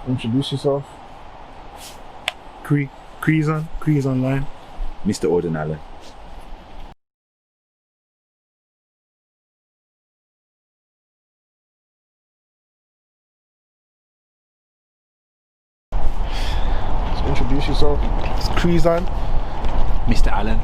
Introduce yourself. CreezOn line. Mr Auden Allen. So introduce yourself. It's CreezOn. Mr Allen.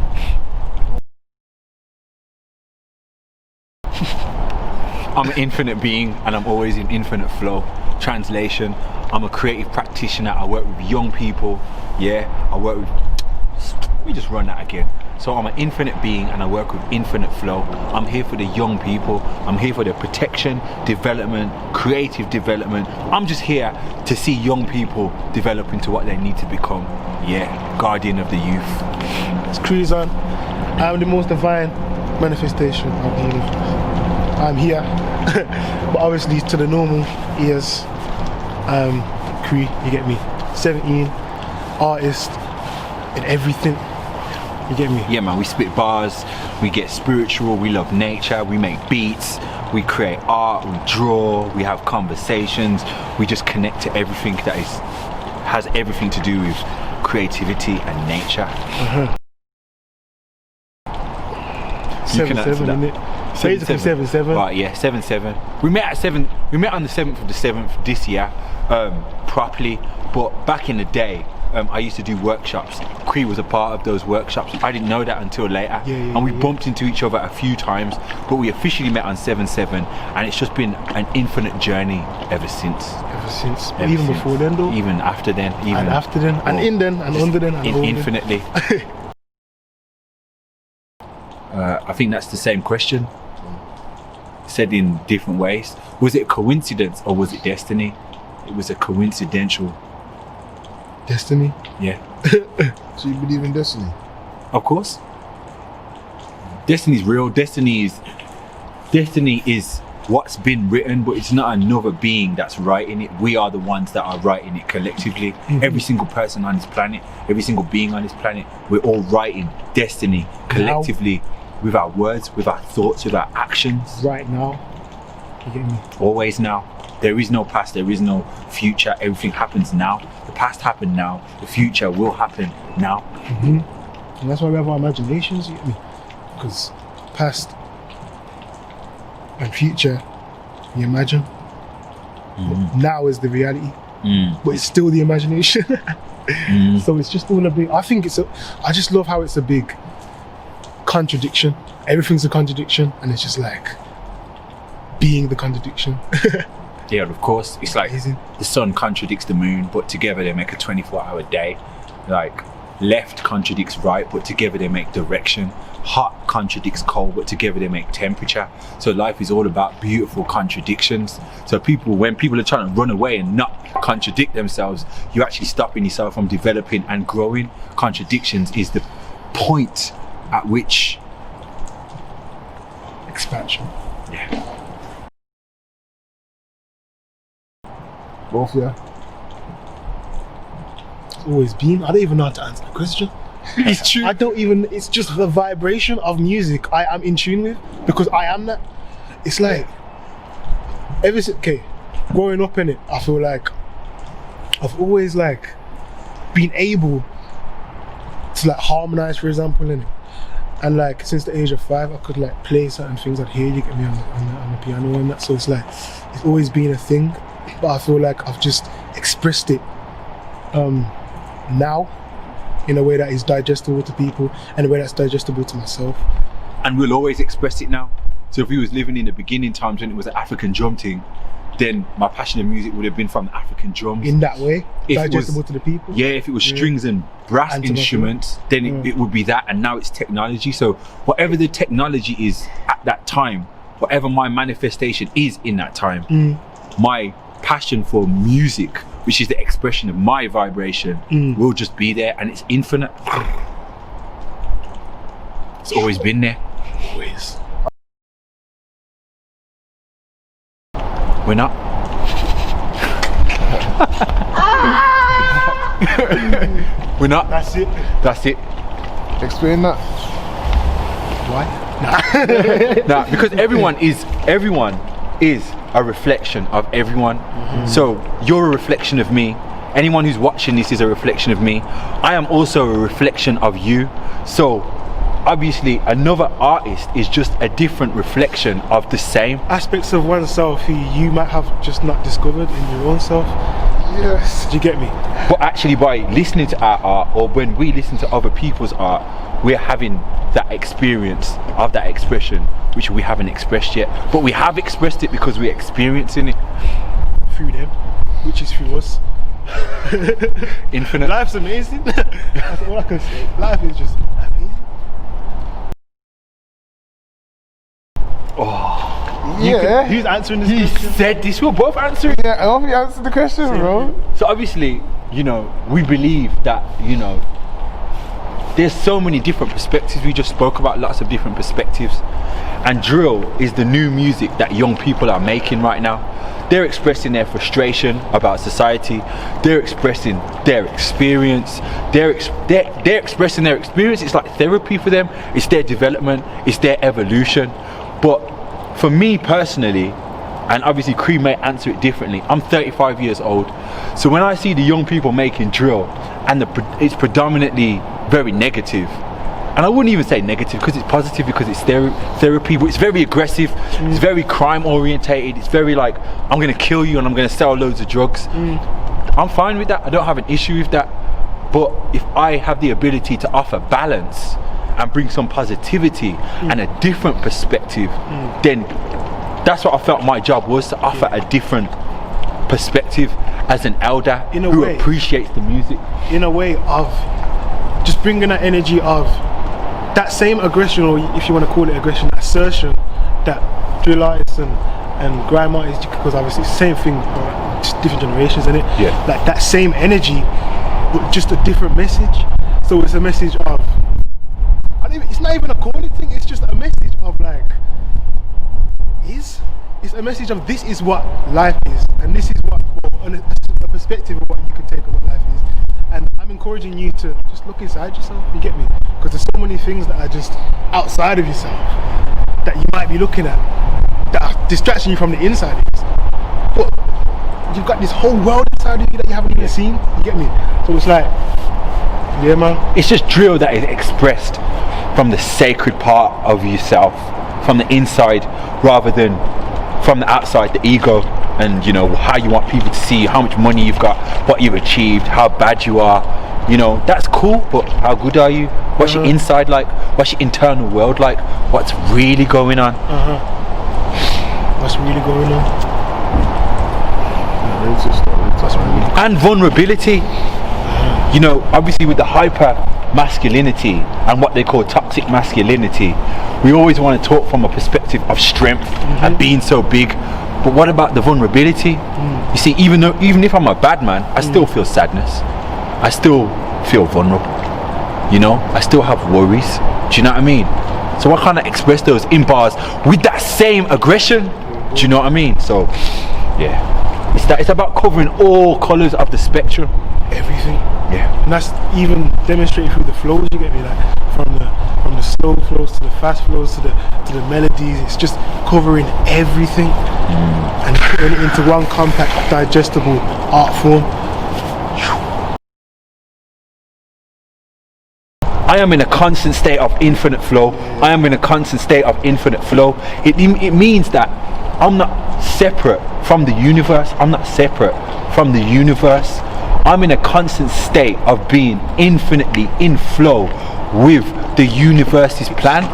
I'm an infinite being and I'm always in infinite flow. Translation, I'm a creative practitioner. I work with young people. Yeah, I work with, let me just run that again. So I'm an infinite being and I work with infinite flow. I'm here for the young people. I'm here for their protection, development, creative development. I'm just here to see young people develop into what they need to become. Yeah, guardian of the youth. It's CreezOn. I'm the most divine manifestation of the universe. I'm here, but obviously to the normal ears, Cree, you get me. 17, artist, and everything. You get me? Yeah man, we spit bars, we get spiritual, we love nature, we make beats, we create art, we draw, we have conversations, we just connect to everything that has everything to do with creativity and nature. You can answer 7-7, that. innit? Basically 7-7. Right, yeah, 7-7. We met at 7. We met on the 7th of the 7th this year, properly. But back in the day, I used to do workshops. Cree was a part of those workshops. I didn't know that until later, and we bumped into each other a few times. But we officially met on 7-7, and it's just been an infinite journey ever since. Even before then, though. Even after then. Even and after then, and in then, and under then, and over then. Infinitely. I think that's the same question, said in different ways. Was it a coincidence or was it destiny? It was a coincidental. Destiny? Yeah. So you believe in destiny? Of course. Destiny's real. Destiny is what's been written, but it's not another being that's writing it. We are the ones that are writing it collectively. Every single person on this planet, every single being on this planet, we're all writing destiny collectively. With our words, with our thoughts, with our actions. Right now. You get me? Always now. There is no past, there is no future. Everything happens now. The past happened now. The future will happen now. And that's why we have our imaginations, you get me? Because past and future, you imagine. Now is the reality. But it's still the imagination. So it's just all a big, I just love how it's a big contradiction. Everything's a contradiction, and it's just like being the contradiction. Yeah, of course. It's like Amazing. The sun contradicts the moon, but together they make a 24-hour day. Like left contradicts right, but together they make direction. Hot contradicts cold, but together they make temperature. So life is all about beautiful contradictions. So when people are trying to run away and not contradict themselves, you're actually stopping yourself from developing and growing. Contradictions is the point at which expansion. Yeah. Both, yeah. It's always been. I don't even know how to answer the question. It's true. I don't even, it's just the vibration of music I am in tune with, because I am that. It's like, growing up in it, I feel like I've always like been able to like harmonize, for example, in it. And like since the age of 5, I could like play certain things I'd hear you get me on the piano and that. So it's like, it's always been a thing, but I feel like I've just expressed it now in a way that is digestible to people and a way that's digestible to myself. And we'll always express it now. So if we was living in the beginning times when it was an African drum thing, then my passion in music would have been from the African drums. In that way, digestible to the people. Yeah, if it was strings and brass instruments, then it would be that, and now it's technology. So whatever the technology is at that time, whatever my manifestation is in that time, my passion for music, which is the expression of my vibration, will just be there, and it's infinite. It's always been there. Always. We're not. We're not. That's it. That's it. Explain that. Why? Nah, because everyone is a reflection of everyone. So you're a reflection of me. Anyone who's watching this is a reflection of me. I am also a reflection of you. So obviously another artist is just a different reflection of the same Aspects of oneself who you might have just not discovered in your own self. Yes. Do you get me? But actually by listening to our art, or when we listen to other people's art, we're having that experience of that expression which we haven't expressed yet, but we have expressed it because we're experiencing it Through them, which is through us. infinite. Life's amazing. That's all I can say. Life is just amazing. Yeah. Who's answering this He question? said this, we're both answering. Yeah, I hope you answered the question, bro. So obviously, you know, we believe that, you know, there's so many different perspectives. We just spoke about lots of different perspectives, and drill is the new music that young people are making right now. They're expressing their frustration about society. They're expressing their experience. They're expressing their experience. It's like therapy for them. It's their development. It's their evolution. But for me personally, and obviously Cree may answer it differently, I'm 35 years old. So when I see the young people making drill, and it's predominantly very negative, and I wouldn't even say negative because it's positive, because it's therapy, but it's very aggressive, it's very crime orientated, it's very like, I'm gonna kill you and I'm gonna sell loads of drugs. I'm fine with that, I don't have an issue with that. But if I have the ability to offer balance and bring some positivity and a different perspective, then that's what I felt my job was, to offer a different perspective as an elder who appreciates the music. In a way of just bringing that energy of that same aggression, or if you want to call it aggression, assertion that drill artists and grime artists, because obviously it's the same thing, just different generations, isn't it? Yeah. Like that same energy, but just a different message. So it's a message of, it's not even a calling thing, it's just a message of like, it's a message of this is what life is, and this is what, a perspective of what you can take of what life is. And I'm encouraging you to just look inside yourself, you get me? Because there's so many things that are just outside of yourself that you might be looking at that are distracting you from the inside of yourself. But you've got this whole world inside of you that you haven't even seen, you get me? So it's like, yeah man. It's just drill that is expressed from the sacred part of yourself, from the inside, rather than from the outside, the ego, and you know, how you want people to see you, how much money you've got, what you've achieved, how bad you are. You know, that's cool, but how good are you? What's your inside like? What's your internal world like? What's really going on? What's really going on? And vulnerability. You know, obviously with the hyper masculinity and what they call toxic masculinity, we always want to talk from a perspective of strength and being so big. But what about the vulnerability? You see, even if I'm a bad man, I still feel sadness. I still feel vulnerable. You know, I still have worries. Do you know what I mean? So I kind of express those in bars with that same aggression. Do you know what I mean? So, yeah, it's about covering all colours of the spectrum. Everything. Yeah. And that's even demonstrated through the flows, you get me? Like from the slow flows to the fast flows to the melodies. It's just covering everything and putting it into one compact, digestible art form. I am in a constant state of infinite flow. I am in a constant state of infinite flow. It means that I'm not separate from the universe. I'm not separate from the universe. I'm in a constant state of being infinitely in flow with the universe's plan.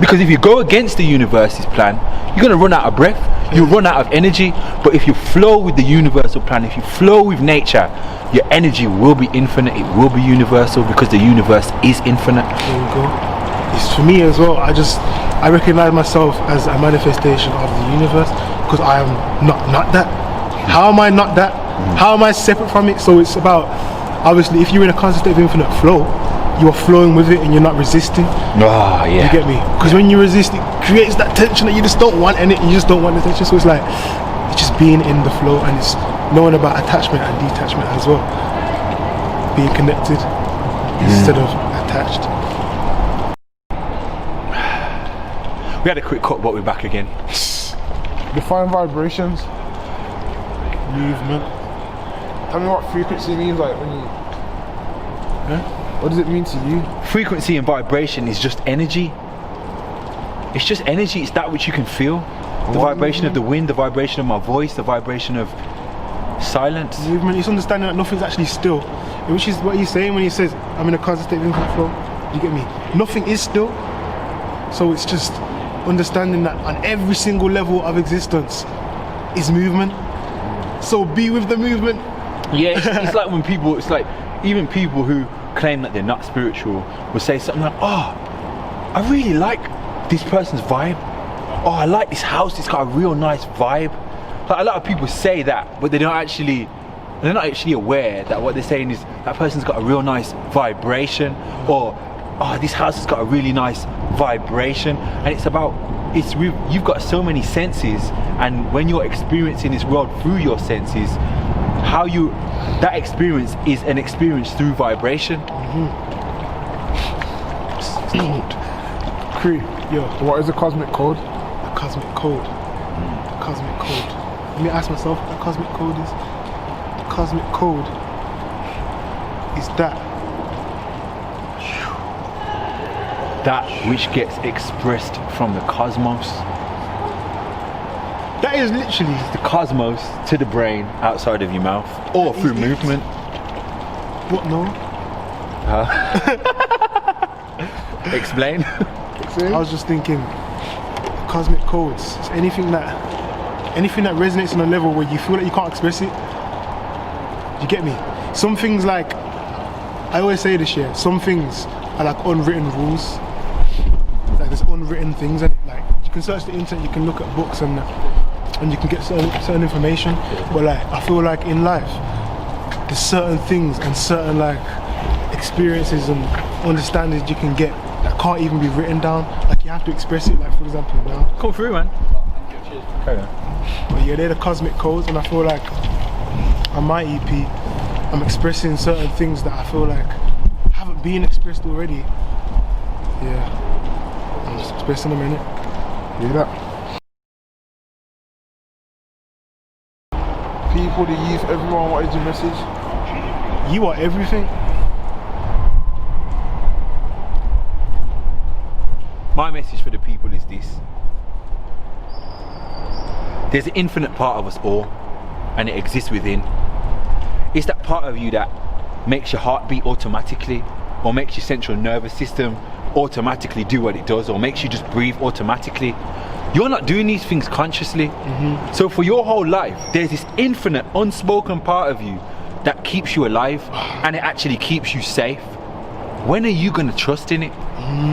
Because if you go against the universe's plan, you're going to run out of breath, you'll run out of energy. But if you flow with the universal plan, if you flow with nature, your energy will be infinite, it will be universal, because the universe is infinite. There you go. It's for me as well, I recognize myself as a manifestation of the universe, because I am not that. How am I not that? How am I separate from it? So it's about, obviously, if you're in a constant state of infinite flow, you are flowing with it and you're not resisting. Oh, yeah. You get me? Because when you resist, it creates that tension that you just don't want, and you just don't want the tension. So it's like, it's just being in the flow, and it's knowing about attachment and detachment as well. Being connected instead of attached. We had a quick cut, but we're back again. Define vibrations. Movement. Tell me what frequency means, like when you. Huh? What does it mean to you? Frequency and vibration is just energy. It's just energy. It's that which you can feel. The vibration of the wind, the vibration of my voice, the vibration of silence. Movement. It's understanding that nothing's actually still, which is what he's saying when he says, "I'm in a constant state of infinite flow." You get me? Nothing is still. So it's just understanding that on every single level of existence is movement. So be with the movement. Yeah, it's like when people, it's like even people who claim that they're not spiritual will say something like, "Oh, I really like this person's vibe. Oh, I like this house, it's got a real nice vibe." Like a lot of people say that, but they're not actually aware that what they're saying is that person's got a real nice vibration, or oh, this house has got a really nice vibration. And it's about, you've got so many senses, and when you're experiencing this world through your senses, that experience is an experience through vibration. Cree, Yo, what is the cosmic code? the cosmic code. The cosmic code. Let me ask myself what the cosmic code is. The cosmic code is that which gets expressed from the cosmos. that is literally The cosmos to the brain outside of your mouth, or through movement. what no? Explain. I was just thinking cosmic codes. It's anything that resonates on a level where you feel like you can't express it. You get me? Some things, like I always say this year, some things are like unwritten rules. Like there's unwritten things, and like you can search the internet, you can look at books and you can get certain information. But like I feel like in life there's certain things and certain like experiences and understandings you can get that can't even be written down. Like you have to express it. Like for example now. Come through, man. Carry on. But yeah, they're the cosmic codes, and I feel like on my EP I'm expressing certain things that I feel like haven't been expressed already. Yeah, I'm just expressing them in it. Hear that? People, the youth, everyone, what is your message? You are everything. My message for the people is this. There's an infinite part of us all, and it exists within. It's that part of you that makes your heart beat automatically, or makes your central nervous system automatically do what it does, or makes you just breathe automatically. You're not doing these things consciously. So for your whole life, there's this infinite unspoken part of you that keeps you alive, and it actually keeps you safe. When are you gonna trust in it?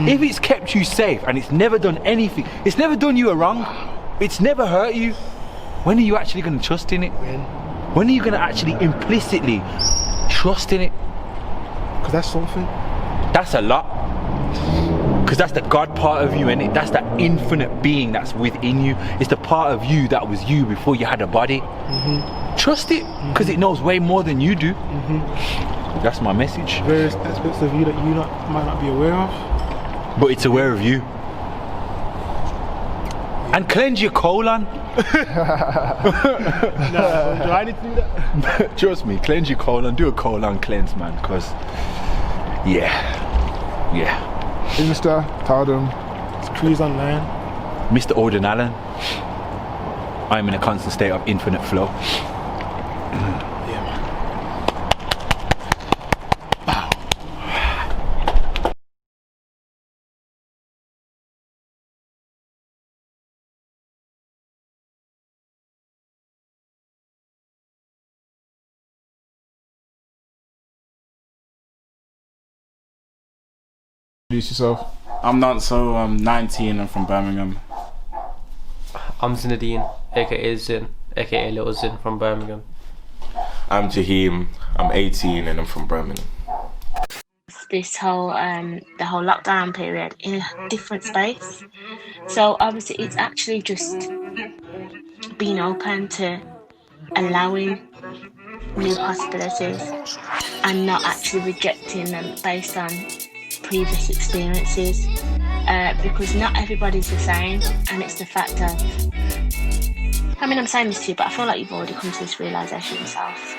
If it's kept you safe and it's never done anything, it's never done you a wrong, it's never hurt you, when are you actually gonna trust in it? When are you gonna actually implicitly trust in it? Because that's something. That's a lot. Because that's the God part of you, innit? That's that infinite being that's within you. It's the part of you that was you before you had a body. Trust it, because it knows way more than you do. That's my message. Various aspects of you that you might not be aware of. But it's aware of you. And cleanse your colon. Do I need to do that? Trust me, cleanse your colon. Do a colon cleanse, man. Because, yeah. Mr Auden. It's CreezOn line. Mr Auden Allen. I'm in a constant state of infinite flow. Yeah, man. Introduce yourself. I'm Nanso, I'm 19, I'm from Birmingham. I'm Zinedine, aka Zin, aka Little Zin from Birmingham. I'm Jaheem, I'm 18 and I'm from Birmingham. This whole the whole lockdown period in a different space. So obviously it's actually just being open to allowing new possibilities and not actually rejecting them based on previous experiences, because not everybody's the same, and it's the fact of I mean, I'm saying this to you, but I feel like you've already come to this realization yourself.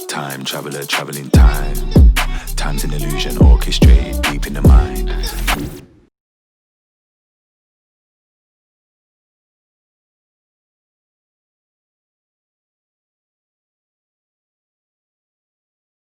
Time traveler traveling time. Time's an illusion orchestrated deep in the mind.